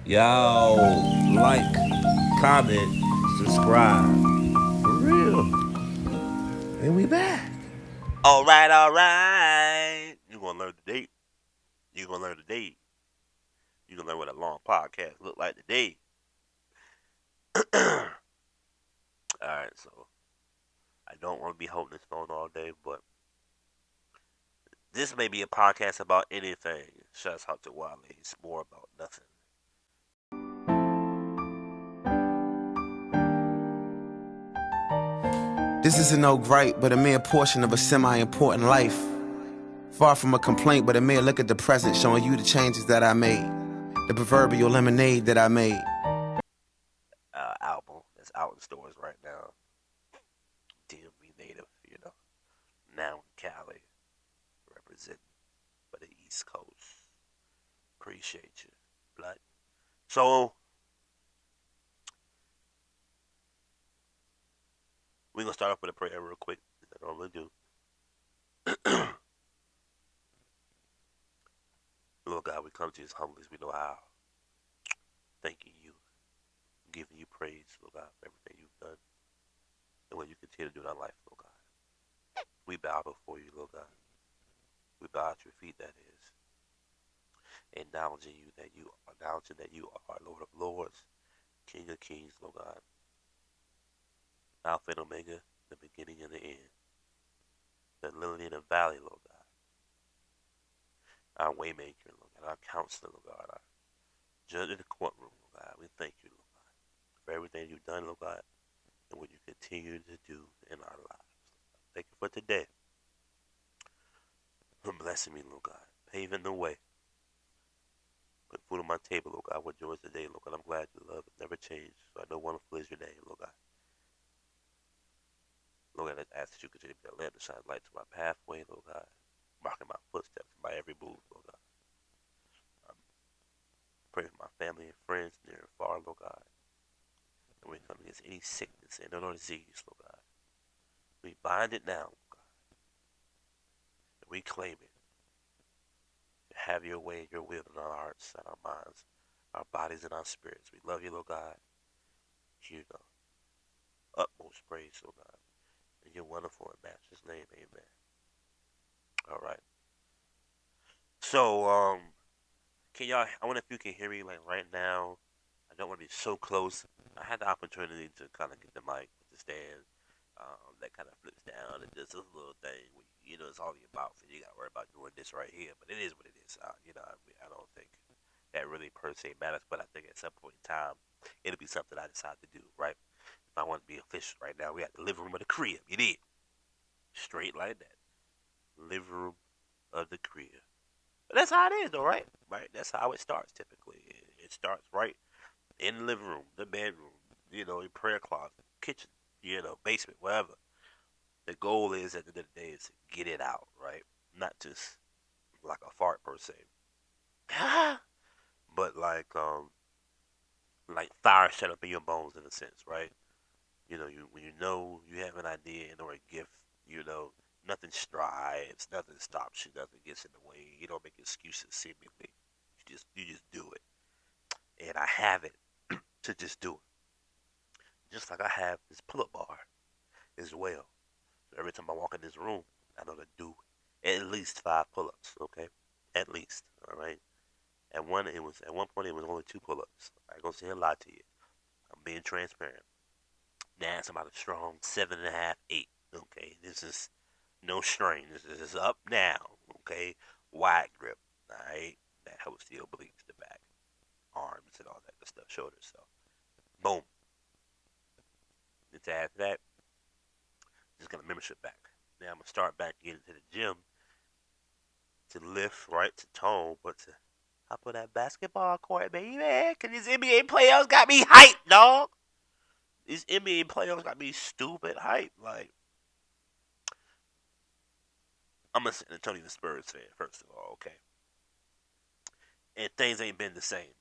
Y'all like, comment, subscribe. For real. And we back. All right, all right. You're gonna learn today. You're gonna learn today. You're gonna learn what a long podcast look like today. All right, so I don't want to be holding this phone all day, but this may be a podcast about anything. Shouts out to Wale. It's more about nothing. This isn't no gripe, but a mere portion of a semi-important life. Far from a complaint, but a mere look at the present, showing you the changes that I made. The proverbial lemonade that I made. Album that's out in stores right now. DMV native, now in Cali, representing for the East Coast. Appreciate you, blood. So we're gonna start off with a prayer real quick, as I normally do. Lord God, we come to you as humbly as we know how. Thanking you, giving you praise, Lord God, for everything you've done and what you continue to do in our life, Lord God. We bow before you, Lord God. We bow at your feet, that is, acknowledging that you are Lord of Lords, King of Kings, Lord God, Alpha and Omega, the beginning and the end, the lily in the valley, Lord God, our waymaker, Lord God, our counselor, Lord God, our judge in the courtroom, Lord God. We thank you, Lord God, for everything you've done, Lord God, and what you continue to do in our lives. Thank you for today, for blessing me, Lord God, paving the way, put food on my table, Lord God, with yours today, Lord God. I'm glad your love has never changed, so I know wonderful is your name, Lord God. Lord God, I ask that you continue to be a lamp to shine light to my pathway, Lord God, marking my footsteps by every move, Lord God. I'm praying for my family and friends near and far, Lord God. And we come against any sickness and or disease, Lord God. We bind it now, Lord God, and we claim it. Have your way and your will in our hearts and our minds, our bodies and our spirits. We love you, Lord God. You know, utmost praise, Lord God. In your wonderful and matchless name, amen. All right. So, can y'all, I wonder if you can hear me like right now. I don't want to be so close. I had the opportunity to kind of get the mic with the stand that kind of flips down and does this little thing. It's all about. So you got to worry about doing this right here. But it is what it is. I don't think that really per se matters. But I think at some point in time, it'll be something I decide to do, right? If I want to be official right now, we got the living room of the crib. You did. Straight like that. Living room of the crib. But that's how it is, though, right? Right? That's how it starts typically. It starts right in the living room, the bedroom, your prayer closet, kitchen, basement, wherever. The goal is at the end of the day is to get it out, right? Not just like a fart per se, but like fire shut up in your bones in a sense, right? When you know you have an idea and or a gift, nothing strives, nothing stops you, nothing gets in the way. You don't make excuses seemingly. You just do it, and I have it to just do it. Just like I have this pull-up bar as well. So every time I walk in this room, I know to do at least 5 pull-ups. Okay, at least. All right. At one point it was only 2 pull-ups. I ain't gonna say a lie to you. I'm being transparent. Now it's about a strong 7.5, 8. Okay, this is no strain. This is up now. Okay, wide grip. All right, that helps the obliques, the back, arms, and all that good stuff, shoulders. So, boom. And to add to that, just got a membership back. Now I'm gonna start back getting to the gym to lift, right, to tone, but to hop on that basketball court, baby. Cause these NBA players got me hyped, dog. These NBA players got me stupid hyped. Like, I'm a San Antonio Spurs fan, first of all, okay? And things ain't been the same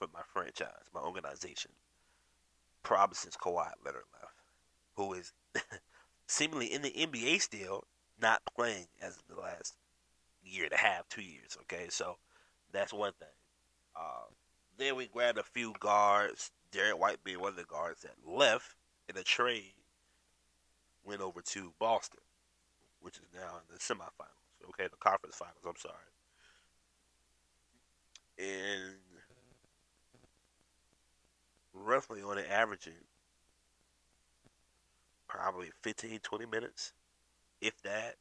for my franchise, my organization. Probably since Kawhi Leonard left, who is seemingly in the NBA still, not playing as of the last year and a half, 2 years, okay? So that's one thing. Uh, Then we grabbed a few guards. Derek White being one of the guards that left in a trade, went over to Boston, which is now in the semifinals. Okay, the conference finals. I'm sorry. And roughly on an averaging probably 15, 20 minutes, if that,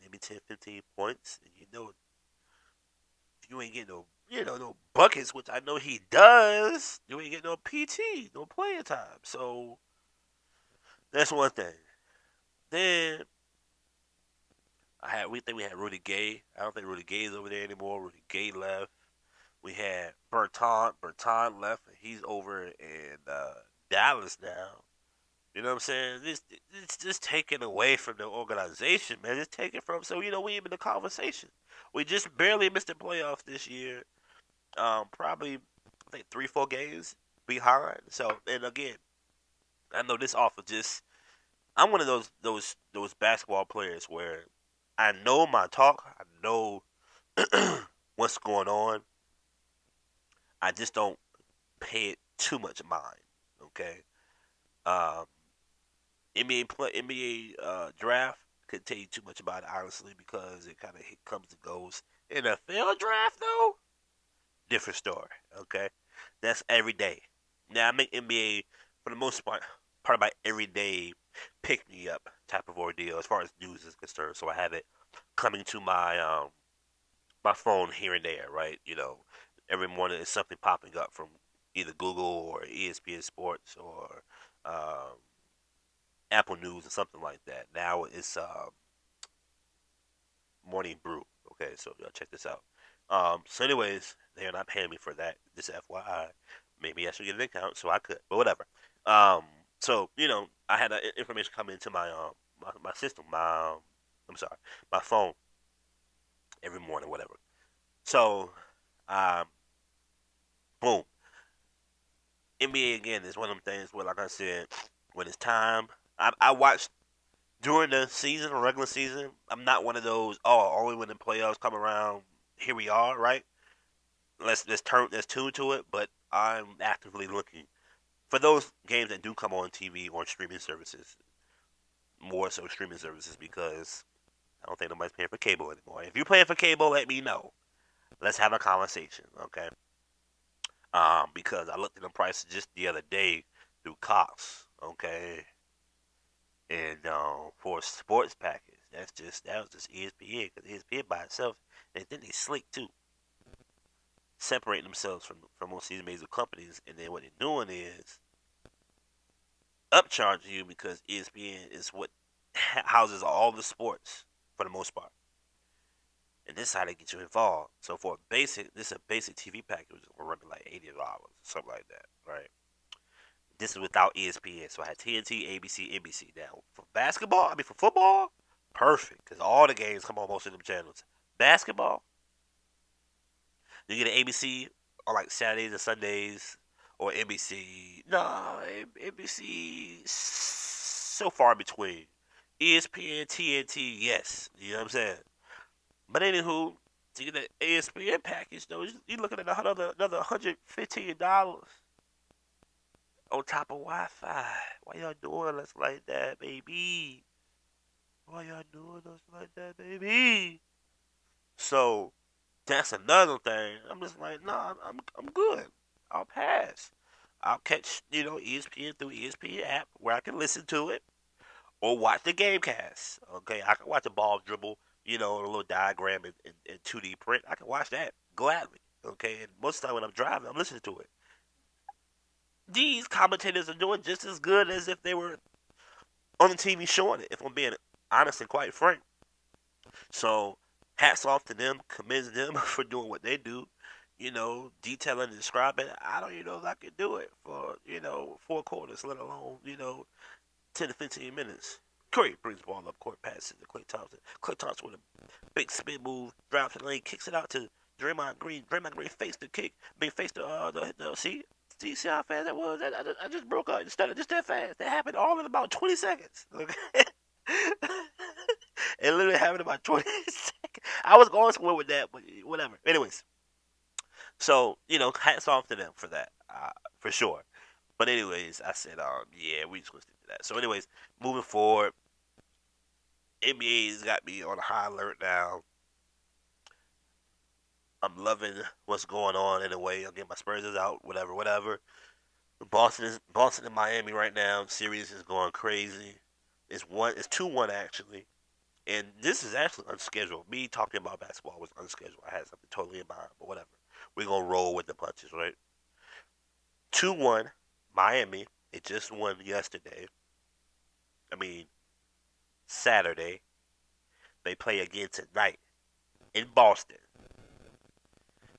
maybe 10, 15 points. And you ain't getting no buckets, which I know he does. You ain't getting no PT, no playing time. So that's one thing. Then we think we had Rudy Gay. I don't think Rudy Gay is over there anymore. Rudy Gay left. We had Berton. Berton left, and he's over in Dallas now. You know what I'm saying? It's just taken away from the organization, man. It's taken from so we even in the conversation. We just barely missed the playoffs this year. Probably I think 3-4 games behind. So and again, I know this off of just I'm one of those basketball players where I know my talk. I know what's going on. I just don't pay it too much mind. Okay. Um, NBA draft could tell you too much about it honestly because it kind of comes and goes. NFL draft though, different story. Okay, that's every day. Now I make NBA for the most part of my everyday pick me up type of ordeal as far as news is concerned. So I have it coming to my phone here and there, right? Every morning is something popping up from either Google or ESPN Sports or um, Apple News or something like that. Now it's Morning Brew. Okay, so y'all check this out. So anyways, they're not paying me for that. Just FYI. Maybe I should get an account so I could, but whatever. Um, so I had information come into my system, I'm sorry, my phone every morning, whatever. So, um, boom, NBA again is one of them things where, like I said, when it's time, I watch during the season or regular season. I'm not one of those. Oh, only when the playoffs come around, here we are, right? Let's tune to it. But I'm actively looking for those games that do come on TV or streaming services. More so streaming services because I don't think nobody's paying for cable anymore. If you're paying for cable, let me know. Let's have a conversation, okay? Because I looked at the prices just the other day through Cox, okay, and for a sports package, that was just ESPN because ESPN by itself, and then they slick too, separating themselves from most of these major companies, and then what they're doing is upcharging you because ESPN is what houses all the sports for the most part, and this is how they get you involved. So for this is a basic TV package, we're running like $80, something like that, right? This is without ESPN. So I had TNT, ABC, NBC. Now, for basketball, for football, perfect. Because all the games come on most of them channels. Basketball, you get an ABC on like Saturdays and Sundays, or NBC. No, NBC, so far between. ESPN, TNT, yes. You know what I'm saying? But anywho, to get the ESPN package, though, you're looking at another $115 on top of Wi-Fi. Why y'all doing us like that, baby? Why y'all doing us like that, baby? So that's another thing. I'm just like, nah, I'm good. I'll pass. I'll catch ESPN through ESPN app where I can listen to it or watch the game cast. Okay, I can watch the ball dribble. A little diagram in 2D print. I can watch that gladly. Okay, and most of the time when I'm driving, I'm listening to it. These commentators are doing just as good as if they were on the TV showing it, if I'm being honest and quite frank. So, hats off to them, commend them for doing what they do, detailing and describing. I don't even know if I could do it for, 4 quarters, let alone, 10 to 15 minutes. Curry brings the ball up court, passes to Klay Thompson. Klay Thompson with a big spin move, drives to the lane, kicks it out to Draymond Green. Draymond Green faced the kick, faced see how fast that was? I just broke up instead of just that fast. That happened all in about 20 seconds. Okay? It literally happened in about 20 seconds. I was going somewhere with that, but whatever. Anyways, So hats off to them for that, for sure. But anyways, I said, yeah, we just gonna stick to that. So anyways, moving forward, NBA's got me on high alert now. I'm loving what's going on in a way. Again, my Spurs is out, whatever, whatever. Boston and Miami right now. Series is going crazy. It's 2-1 actually, and this is actually unscheduled. Me talking about basketball was unscheduled. I had something totally in mind, but whatever. We're gonna roll with the punches, right? 2-1, Miami. It just won yesterday. I mean Saturday. They play again tonight in Boston.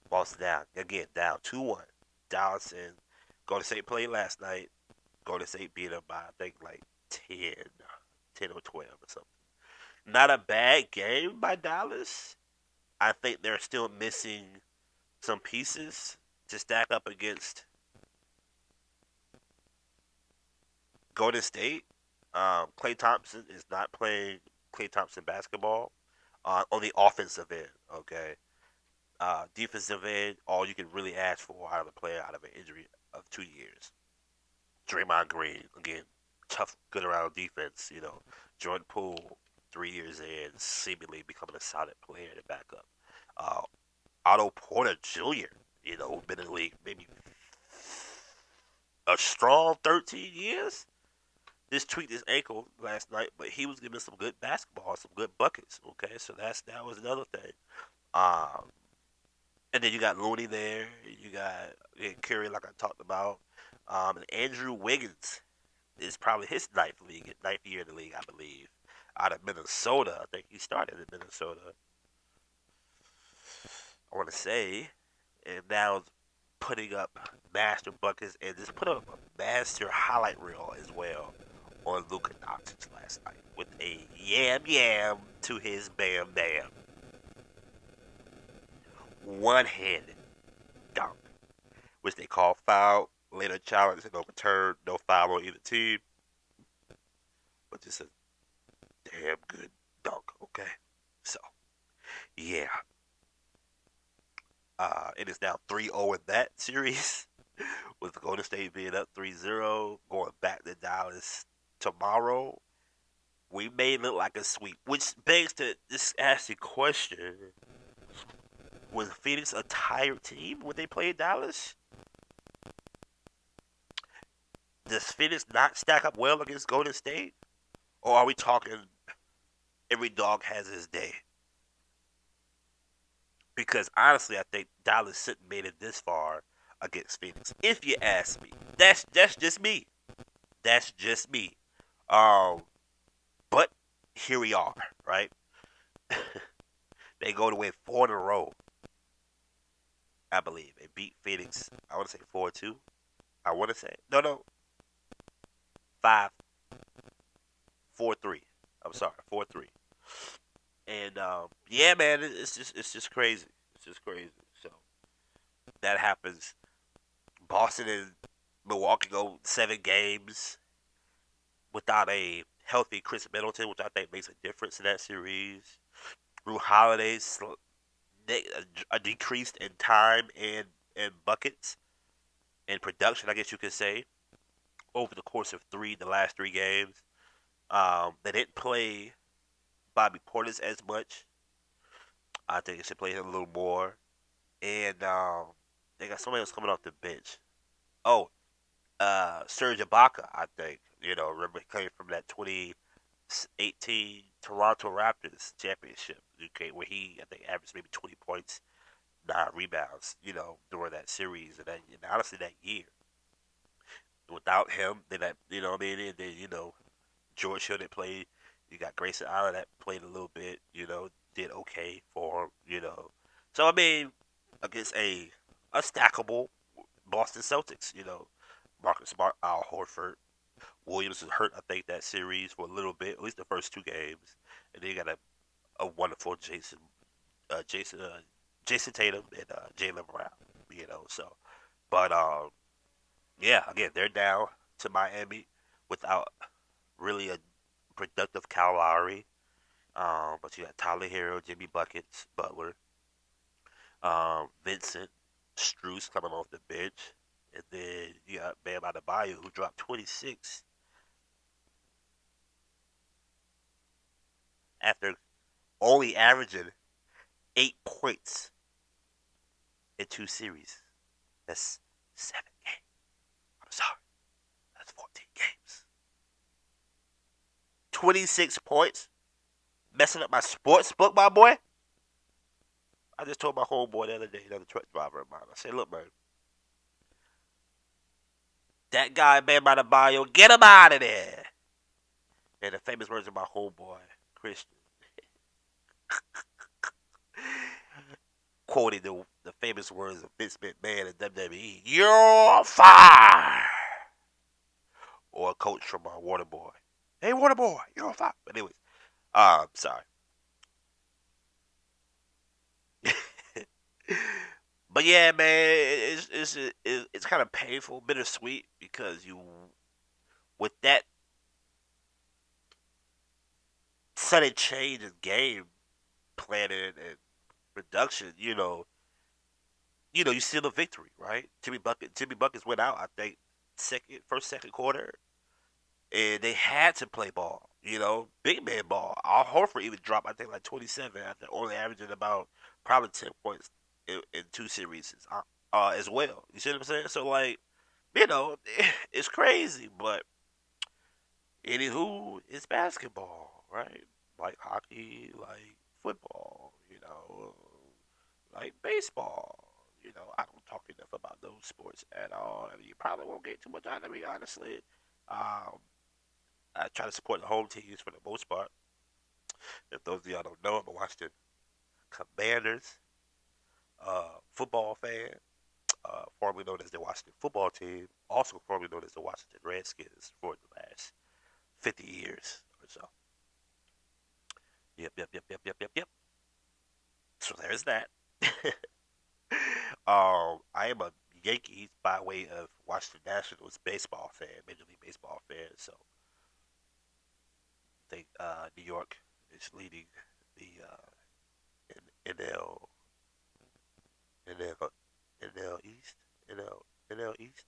Boston down again, down 2-1. Dallas and Golden State played last night. Golden State beat them by I think like 10 or 12 or something. Not a bad game by Dallas. I think they're still missing some pieces to stack up against Golden State. Klay Thompson is not playing Klay Thompson basketball on the offensive end. Okay, defensive end, all you can really ask for out of a player out of an injury of 2 years. Draymond Green again, tough, good around defense. Jordan Poole, 3 years in, seemingly becoming a solid player to back up. Uh, Otto Porter Jr. Been in the league maybe a strong 13 years. Just tweaked his ankle last night, but he was giving some good basketball, some good buckets. Okay, so that was another thing. Um, and then you got Looney there. You got Curry, like I talked about. And Andrew Wiggins is probably his ninth year in the league, I believe, out of Minnesota. I think he started in Minnesota. I want to say, and now putting up master buckets and just put up a master highlight reel as well on Luka Doncic last night with a yam yam to his bam bam, one-handed dunk, which they call foul, later challenged and overturned, no foul on either team, but just a damn good dunk. Okay, so yeah, it is now 3-0 in that series, with Golden State being up 3-0, going back to Dallas tomorrow. We may look like a sweep, which begs to just ask the question: was Phoenix a tired team when they played Dallas? Does Phoenix not stack up well against Golden State? Or are we talking every dog has his day? Because honestly, I think Dallas shouldn't have made it this far against Phoenix. If you ask me, that's just me. That's just me. Um, but here we are, right? They go to win 4 in a row, I believe. They beat Phoenix. I want to say 4-2. I want to say no, 5, 4-3. I'm sorry, 4-3. And yeah, man, it's just crazy. It's just crazy. So that happens. Boston and Milwaukee go 7 games without a healthy Chris Middleton, which I think makes a difference in that series. Drew Holiday a decreased in time and buckets and production, I guess you could say, over the course of the last 3 games. They didn't play Bobby Portis as much. I think they should play him a little more. And they got somebody else coming off the bench. Oh, Serge Ibaka, I think. Remember he came from that 2018 Toronto Raptors championship, okay, where he I think averaged maybe 20 points, 9 rebounds. During that series and honestly that year. Without him, then that what I mean, and then George Hill that played. You got Grayson Allen that played a little bit. Did okay for him. So I mean, against a stackable Boston Celtics. Marcus Smart, Al Horford, Williams was hurt. I think that series for a little bit, at least the first 2 games, and then you got a wonderful Jason Jason Tatum and Jaylen Brown. So but yeah, again they're down to Miami without really a productive Kyle Lowry. But you got Tyler Hero, Jimmy Buckets, Butler, Vincent, Struess coming off the bench. And then you got Bam Adebayo who dropped 26 after only averaging 8 points in 2 series. That's 7 games. I'm sorry. That's 14 games. 26 points? Messing up my sports book, my boy? I just told my homeboy the other day, another truck driver of mine. I said, look, man, that guy, Bam Adebayo, get him out of there. And the famous words of my homeboy, Christian, quoting the famous words of Vince McMahon in WWE, "You're fired." Or a coach from Water Boy, "Hey, Water Boy, you're fired." But anyways, sorry. But yeah, man, it's kind of painful, bittersweet because you with that sudden change in game planning and production, you see the victory, right? Jimmy Buckets went out, I think, second quarter, and they had to play ball, big man ball. Al Horford even dropped, I think, like 27 after only averaging about probably 10 points in 2 series, as well. You see what I'm saying? So like, it's crazy, but anywho, it's basketball, right? Like hockey, like football, like baseball. I don't talk enough about those sports at all. I mean, you probably won't get too much out of me, honestly. Um, I try to support the home teams for the most part. If those of y'all don't know, I'm a Washington Commanders football fan, formerly known as the Washington football team, also formerly known as the Washington Redskins for the last 50 years or so. Yep, yep, yep, yep, yep, yep, yep. So there's that. I am a Yankees by way of Washington Nationals baseball fan, Major League Baseball fan. So I think New York is leading the NL NL NL East NL East.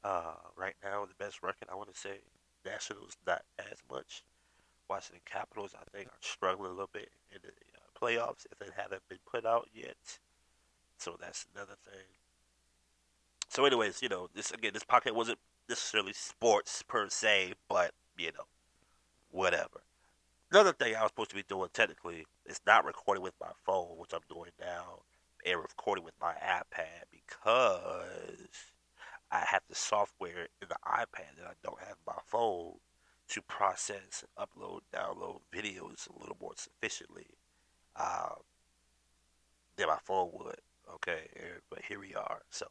Right now, the best record I want to say Nationals not as much. Washington Capitals I think are struggling a little bit in the playoffs if they haven't been put out yet. So that's another thing. So, anyways, this podcast wasn't necessarily sports per se, but whatever. Another thing I was supposed to be doing technically is not recording with my phone, which I'm doing now, and recording with my iPad because I have the software in the iPad that I don't have in my phone to process, upload, download videos a little more sufficiently uh, than my phone would. Okay, but here we are. So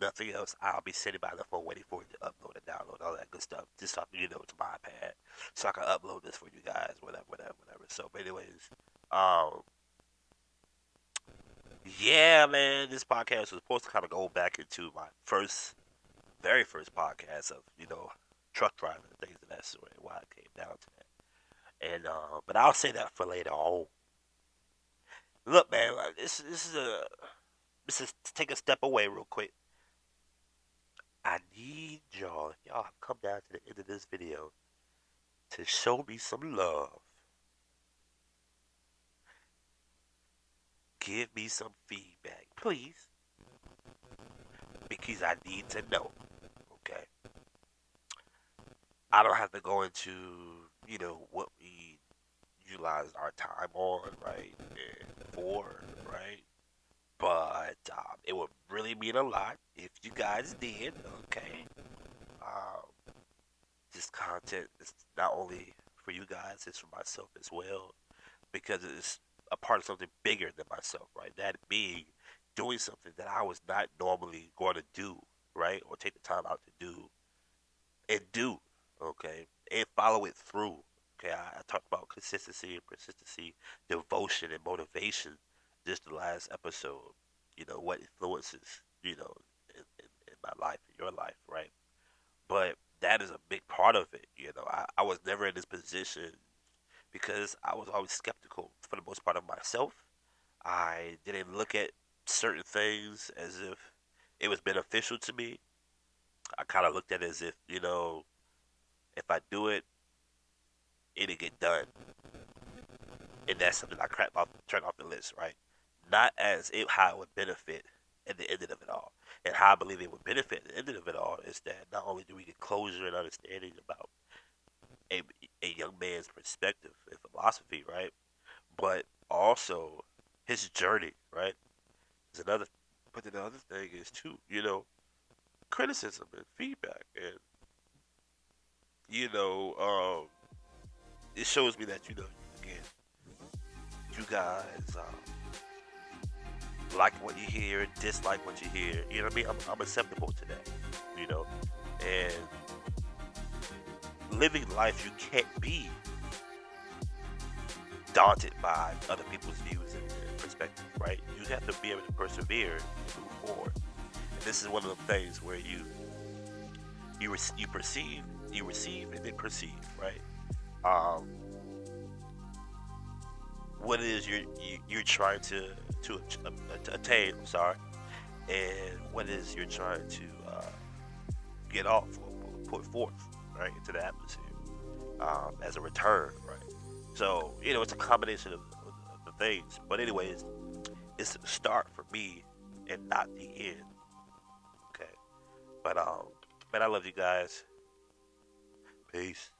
nothing else. I'll be sitting by the phone waiting for it to upload and download all that good stuff. Just stuff to my iPad, so I can upload this for you guys. Whatever, whatever, whatever. So, but anyways, um, yeah, man, this podcast was supposed to kind of go back into my very first podcast of truck driving and things of that sort, and why it came down to that. And but I'll say that for later on. Look, man, like, this is to take a step away real quick. I need y'all, if y'all come down to the end of this video, to show me some love. Give me some feedback, please. Because I need to know. Okay. I don't have to go into, what we utilize our time on, right? And for, right? But it would really mean a lot if you guys did, okay? Um, this content is not only for you guys, it's for myself as well, because it's a part of something bigger than myself, right? That being doing something that I was not normally going to do, right? Or take the time out to do and do, okay? And follow it through. Okay, I talked about consistency and persistency, devotion and motivation just the last episode. What influences, in my life, in your life, right? But that is a big part of it. I was never in this position because I was always skeptical for the most part of myself. I didn't look at certain things as if it was beneficial to me. I kind of looked at it as if, if I do it, it'll get done. And that's something I track off the list, right? Not as if how it would benefit at the end of it all. And how I believe it would benefit at the end of it all is that not only do we get closure and understanding about a, a young man's perspective and philosophy, right? But also his journey, right? Is another. But then the other thing is too, criticism and feedback, and you know, um, it shows me that again, you guys like what you hear, dislike what you hear. You know what I mean? I'm acceptable to that, you know, and living life, you can't be daunted by other people's views and perspectives, right? You have to be able to persevere and move forward. And this is one of the things where you perceive, you receive, and then perceive, right? Um, what it is you're trying to attain. I'm sorry, and what it is you're trying to get off or put forth, right, into the atmosphere as a return, right? So it's a combination of the things. But anyways, it's the start for me and not the end. Okay, but man, I love you guys. Peace.